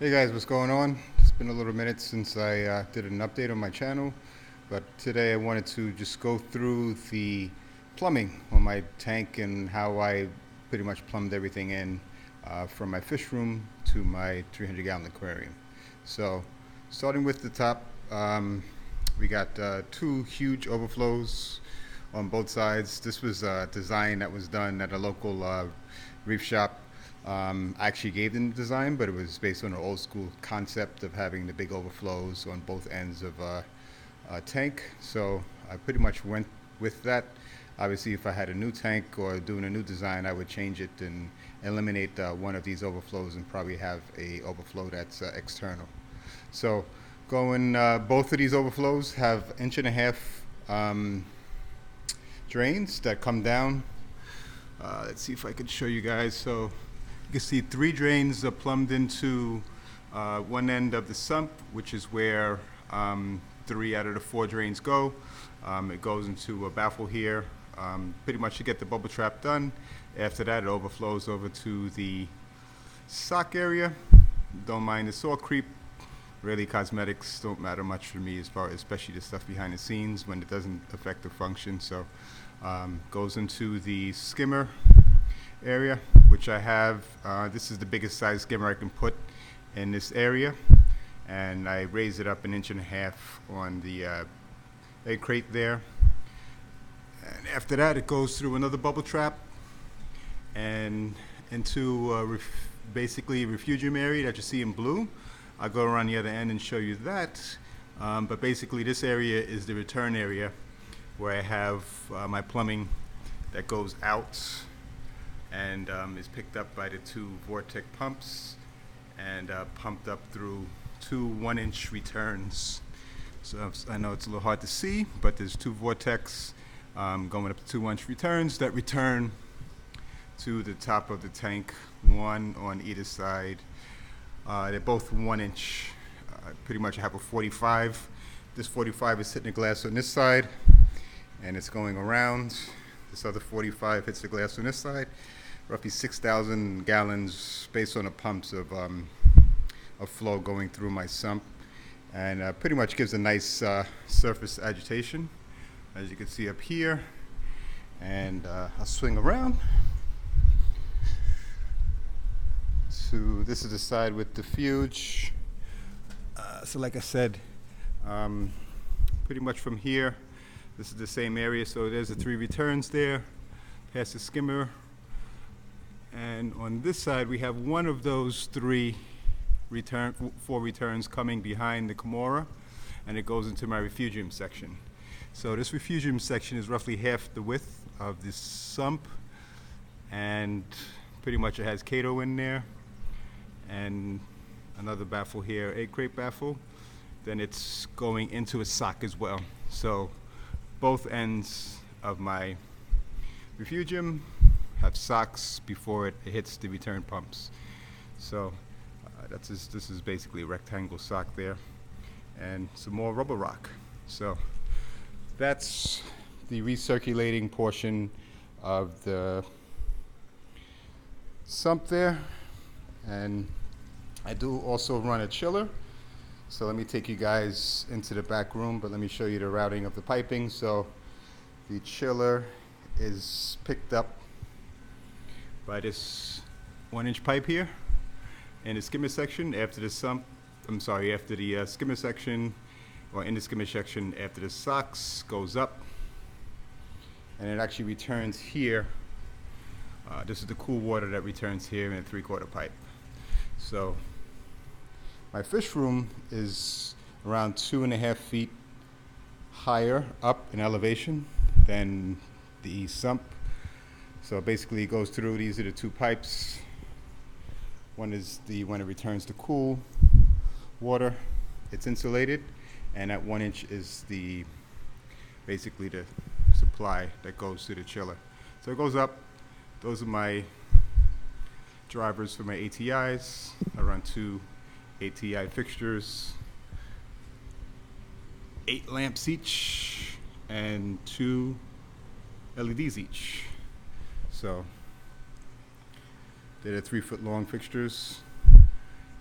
Hey guys, what's going on? It's been a little minute since I did an update on my channel, but today I wanted to just go through the plumbing on my tank and how I pretty much plumbed everything in from my fish room to my 300-gallon aquarium. So, starting with the top, we got two huge overflows on both sides. This was a design that was done at a local reef shop. I actually gave them the design, but it was based on an old school concept of having the big overflows on both ends of a tank. So I pretty much went with that. Obviously, if I had a new tank or doing a new design, I would change it and eliminate one of these overflows and probably have a overflow that's external. So going, both of these overflows have 1.5 inch drains that come down. Let's see if I can show you guys. So you can see 3 drains are plumbed into one end of the sump, which is where 3 out of the 4 drains go. It goes into a baffle here, pretty much to get the bubble trap done. After that, it overflows over to the sock area. Don't mind the saw creep. Really, cosmetics don't matter much for me, as far as especially the stuff behind the scenes when it doesn't affect the function. So goes into the skimmer area, which I have. This is the biggest size skimmer I can put in this area, and I raise it up 1.5 inches on the egg crate there. And after that, it goes through another bubble trap and into basically Refugium area that you see in blue. I'll go around the other end and show you that. But basically, this area is the return area where I have my plumbing that goes out and is picked up by the 2 Vortex pumps and pumped up through 2 1-inch returns. So I know it's a little hard to see, but there's 2 Vortex going up to 2 1-inch returns that return to the top of the tank, one on either side. They're both 1-inch. Pretty much I have a 45. This 45 is hitting the glass on this side, and it's going around. This other 45 hits the glass on this side. Roughly 6,000 gallons based on the pumps of flow going through my sump, and pretty much gives a nice surface agitation, as you can see up here. And I'll swing around. So this is the side with the refuge. So like I said, pretty much from here, this is the same area. So there's the 3 returns there, past the skimmer. And on this side, we have one of those 4 returns coming behind the Kimura, and it goes into my Refugium section. So this Refugium section is roughly half the width of this sump, and pretty much it has Cato in there, and another baffle here, egg crate baffle. Then it's going into a sock as well. So both ends of my Refugium have socks before it hits the return pumps. So this is basically a rectangle sock there, and some more rubber rock. So that's the recirculating portion of the sump there. And I do also run a chiller. So let me take you guys into the back room, but let me show you the routing of the piping. So the chiller is picked up by this 1-inch pipe here in the skimmer section. After the sump, after the skimmer section, or in the skimmer section, after the socks goes up, and it actually returns here. This is the cool water that returns here in a 3/4 pipe. So my fish room is around 2.5 feet higher up in elevation than the sump. So basically it goes through, these are the 2 pipes. One is the when it returns the cool water, it's insulated, and at 1 inch is the basically the supply that goes to the chiller. So it goes up. Those are my drivers for my ATIs. I run 2 ATI fixtures, 8 lamps each, and 2 LEDs each. So they're 3-foot long fixtures,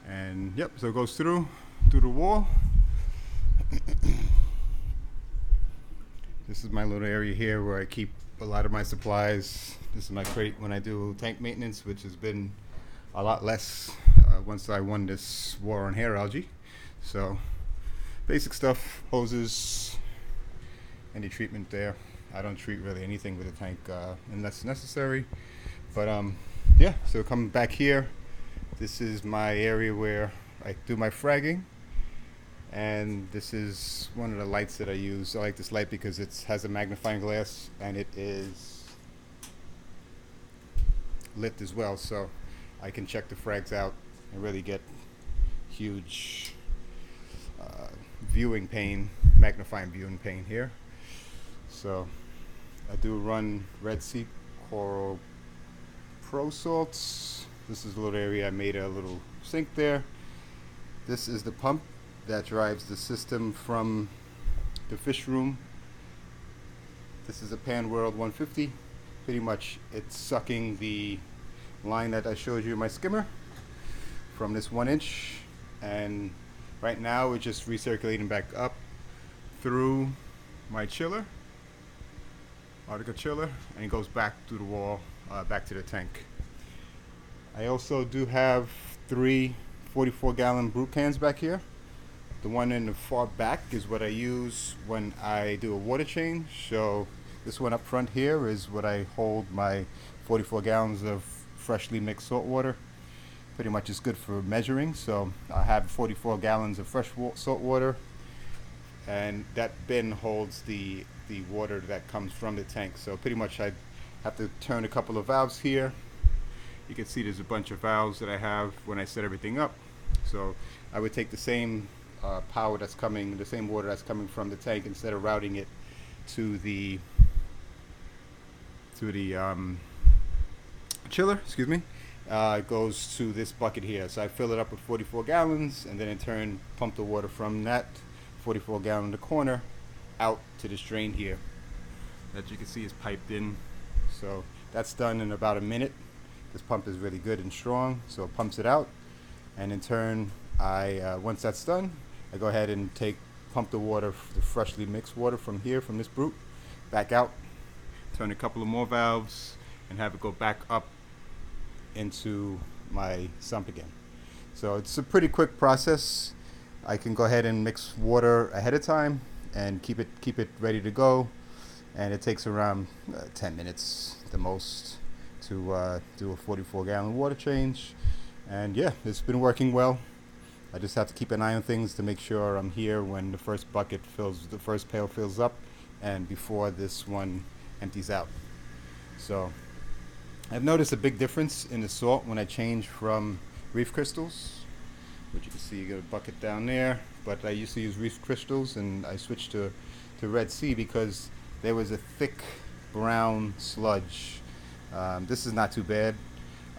And yep, so it goes through the wall. This is my little area here where I keep a lot of my supplies. This is my crate when I do tank maintenance, which has been a lot less once I won this war on hair algae. So basic stuff, hoses, any treatment there. I don't treat really anything with a tank unless necessary. But yeah, so coming back here, this is my area where I do my fragging. And this is one of the lights that I use. I like this light because it has a magnifying glass and it is lit as well, so I can check the frags out and really get huge viewing pane, magnifying viewing pane here. So I do run Red Sea Coral Pro salts. This is a little area I made a little sink there. This is the pump that drives the system from the fish room. This is a Pan World 150. Pretty much it's sucking the line that I showed you in my skimmer from this 1 inch, and right now it's just recirculating back up through my chiller, Arctica chiller, and it goes back through the wall, back to the tank. I also do have 3 44-gallon brute cans back here. The one in the far back is what I use when I do a water change. So this one up front here is what I hold my 44 gallons of freshly mixed salt water. Pretty much is good for measuring. So I have 44 gallons of fresh salt water, and that bin holds the water that comes from the tank. So pretty much I have to turn a couple of valves here. You can see there's a bunch of valves that I have when I set everything up. So I would take the same power that's coming, the same water that's coming from the tank, instead of routing it to the chiller, excuse me, it goes to this bucket here. So I fill it up with 44 gallons and then in turn pump the water from that 44 gallon in the corner out to this drain here that you can see is piped in. So that's done in about a minute. This pump is really good and strong, so it pumps it out, and in turn once that's done, I go ahead and pump the water, the freshly mixed water from here, from this brute, back out, turn a couple of more valves, and have it go back up into my sump again. So it's a pretty quick process. I can go ahead and mix water ahead of time and keep it ready to go, and it takes around 10 minutes the most to do a 44-gallon water change. And yeah, it's been working well. I just have to keep an eye on things to make sure I'm here when the first pail fills up and before this one empties out. So I've noticed a big difference in the salt when I change from reef crystals, which you can see you got a bucket down there, but I used to use reef crystals and I switched to Red Sea because there was a thick brown sludge. This is not too bad,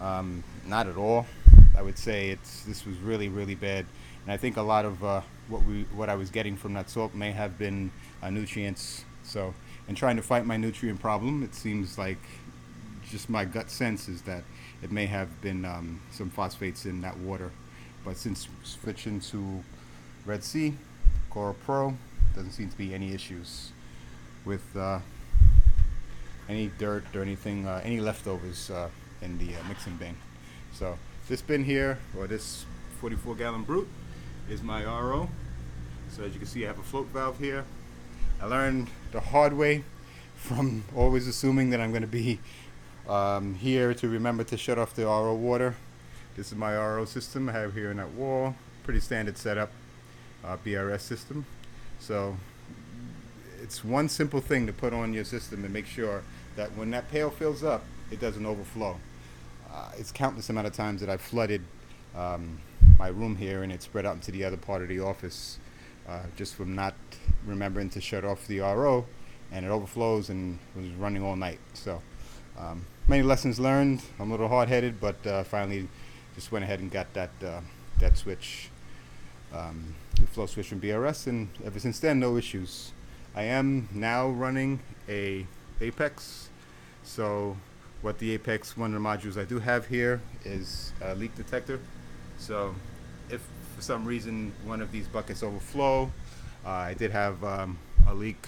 not at all. I would say this was really, really bad, and I think a lot of what I was getting from that salt may have been nutrients. So, in trying to fight my nutrient problem, it seems like just my gut sense is that it may have been some phosphates in that water. But since switching to Red Sea Coral Pro, doesn't seem to be any issues with any dirt or anything, any leftovers in the mixing bin. So this bin here, or this 44-gallon brute, is my RO. So as you can see, I have a float valve here. I learned the hard way from always assuming that I'm going to be here to remember to shut off the RO water. This is my RO system I have here in that wall. Pretty standard setup, BRS system. So it's one simple thing to put on your system and make sure that when that pail fills up, it doesn't overflow. It's countless amount of times that I've flooded my room here and it spread out into the other part of the office just from not remembering to shut off the RO, and it overflows and was running all night. So many lessons learned. I'm a little hard-headed, but finally just went ahead and got that switch, the flow switch from BRS, and ever since then, no issues. I am now running a Apex. So what the Apex, one of the modules I do have here is a leak detector. So if for some reason one of these buckets overflow, I did have a leak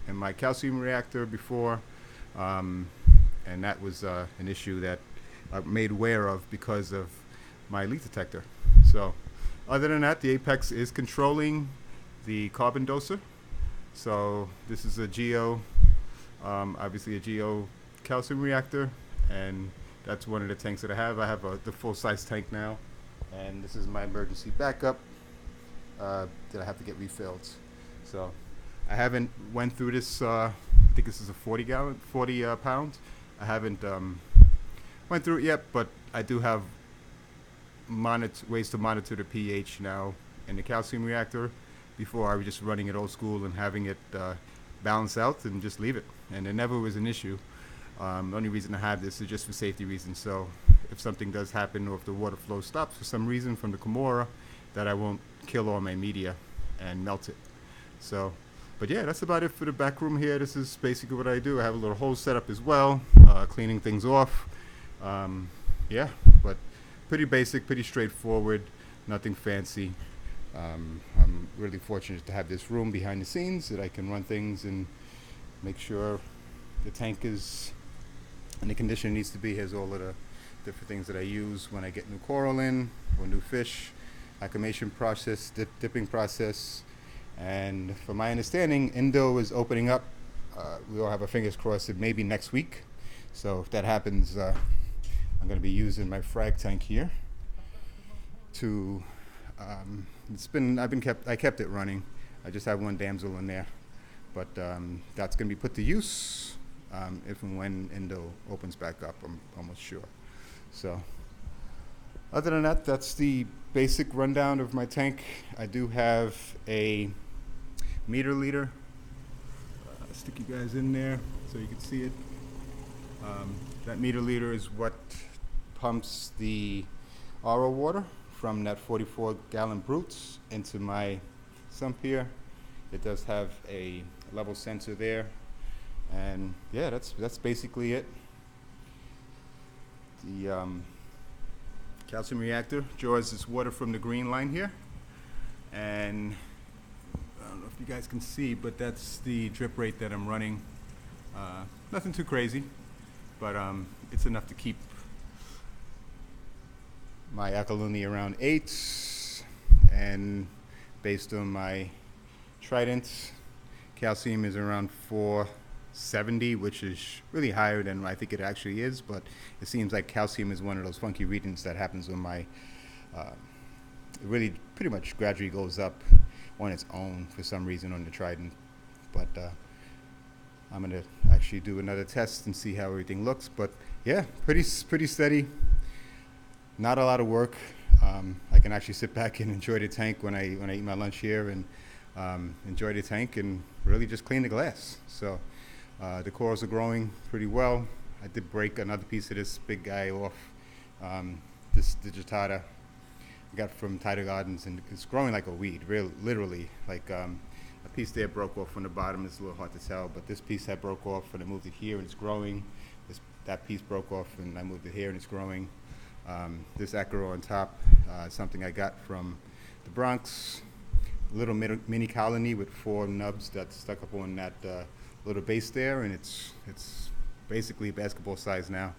in my calcium reactor before, um, and that was an issue that I made aware of because of my leak detector. So other than that, the Apex is controlling the carbon doser. So this is a Geo, obviously a Geo calcium reactor, and that's one of the tanks that I have. I have the full-size tank now, and this is my emergency backup that I have to get refilled. So I haven't went through this. I think this is a 40 pound. I haven't went through it yet, but I do have ways to monitor the pH now in the calcium reactor. Before I was just running it old school and having it balance out and just leave it, and it never was an issue. The only reason I have this is just for safety reasons. So if something does happen, or if the water flow stops for some reason from the Komora, that I won't kill all my media and melt it. So, but yeah, that's about it for the back room here. This is basically what I do. I have a little hose set up as well, cleaning things off. Yeah, but pretty basic, pretty straightforward, nothing fancy. I'm really fortunate to have this room behind the scenes that I can run things and make sure the tank is in the condition it needs to be. Here's all of the different things that I use when I get new coral in or new fish, acclimation process, dipping process. And from my understanding, Indo is opening up. We all have our fingers crossed that maybe next week. So if that happens, I'm going to be using my frag tank here to I kept it running. I just have one damsel in there, but that's going to be put to use if and when Indo opens back up. I'm almost sure. So other than that, that's the basic rundown of my tank. I do have a meter leader. Stick you guys in there so you can see it. That meter leader is what pumps the RO water from that 44-gallon brutes into my sump here. It does have a level sensor there, and yeah, that's basically it. The calcium reactor draws this water from the green line here, and I don't know if you guys can see, but that's the drip rate that I'm running. Nothing too crazy, but it's enough to keep my alkalinity around 8, and based on my Trident, calcium is around 470, which is really higher than I think it actually is, but it seems like calcium is one of those funky readings that happens on my, it really pretty much gradually goes up on its own for some reason on the Trident. But I'm gonna actually do another test and see how everything looks. But yeah, pretty steady. Not a lot of work. I can actually sit back and enjoy the tank when I eat my lunch here, and enjoy the tank and really just clean the glass. So the corals are growing pretty well. I did break another piece of this big guy off, this digitata I got from Tidal Gardens, and it's growing like a weed, literally. Like a piece there broke off from the bottom. It's a little hard to tell, but this piece had broke off, and I moved it here, and it's growing. That piece broke off, and I moved it here, and it's growing. This acro on top, something I got from the Bronx, a little mini colony with 4 nubs that's stuck up on that little base there, and it's basically basketball size now.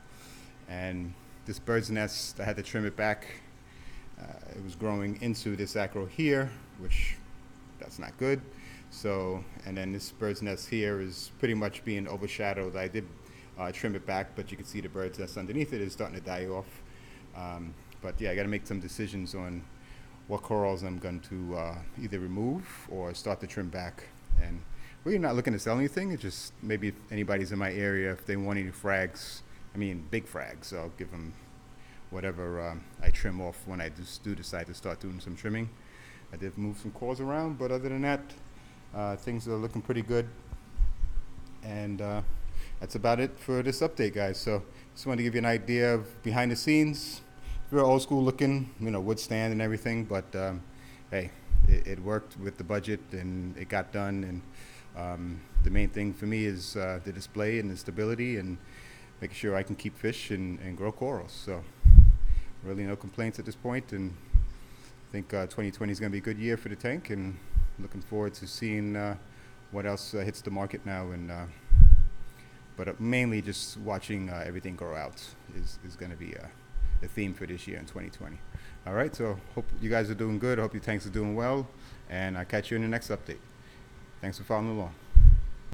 And this bird's nest, I had to trim it back. It was growing into this acro here, which that's not good. So, and then this bird's nest here is pretty much being overshadowed. I did trim it back, but you can see the bird's nest underneath it is starting to die off. But yeah, I got to make some decisions on what corals I'm going to either remove or start to trim back. And we're not looking to sell anything. It's just maybe if anybody's in my area, if they want any frags, I mean big frags, I'll give them whatever I trim off when I do decide to start doing some trimming. I did move some corals around, but other than that, things are looking pretty good. And that's about it for this update, guys. So just wanted to give you an idea of behind the scenes. We're old school looking, wood stand and everything, but hey, it worked with the budget and it got done. And the main thing for me is the display and the stability and making sure I can keep fish and grow corals. So really no complaints at this point, and think 2020 is going to be a good year for the tank, and looking forward to seeing what else hits the market now. And but mainly just watching everything grow out is going to be the theme for this year in 2020. All right, so hope you guys are doing good. I hope your tanks are doing well, and I'll catch you in the next update. Thanks for following along.